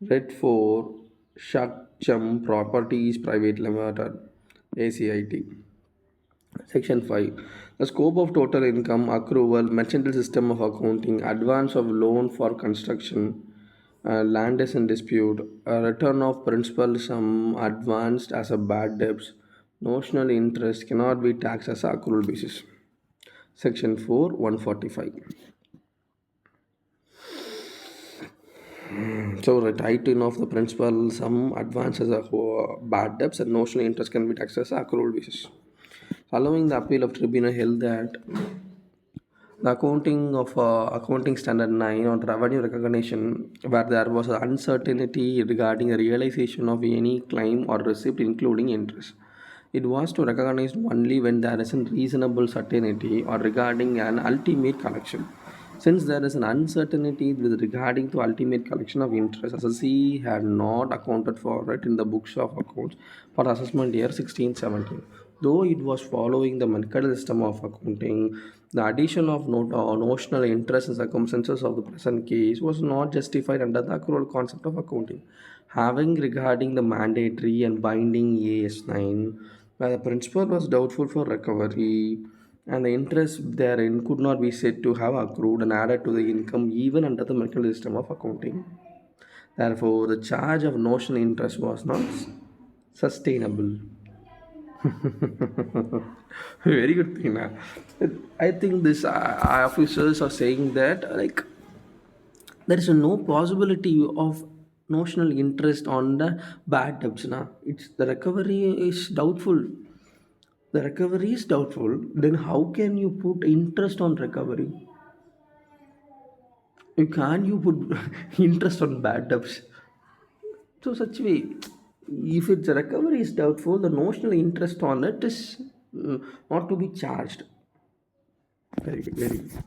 Read for Shakcham Properties Private Limited, ACIT. Section 5. The scope of total income, accrual, mercantile system of accounting, advance of loan for construction, land is in dispute, return of principal sum advanced as a bad debts, notional interest cannot be taxed as accrual basis. Section 4, 145. So the title of the principal sum advance as a bad debts and notional interest can be taxed as accrual basis. Following the appeal of tribunal held that the accounting standard 9 on revenue recognition, where there was uncertainty regarding the realization of any claim or receipt, including interest. It was to recognize only when there is a reasonable certainty or regarding an ultimate collection. Since there is an uncertainty with regarding to ultimate collection of interest, SSC had not accounted for it in the books of accounts for assessment year 16-17. Though it was following the mechanical system of accounting, the addition of notional interest in circumstances of the present case was not justified under the accrual concept of accounting. Having regarding the mandatory and binding AS9, where the principal was doubtful for recovery and the interest therein could not be said to have accrued and added to the income even under the mechanical system of accounting. Therefore, the charge of notional interest was not sustainable. Very good thing. I think this officers are saying that there is no possibility of notional interest on the bad debts. Na. It's the recovery is doubtful. The recovery is doubtful. Then how can you put interest on recovery? You can't you put interest on bad debts. So such way, if its recovery is doubtful, the notional interest on it is not to be charged. Very good, very good.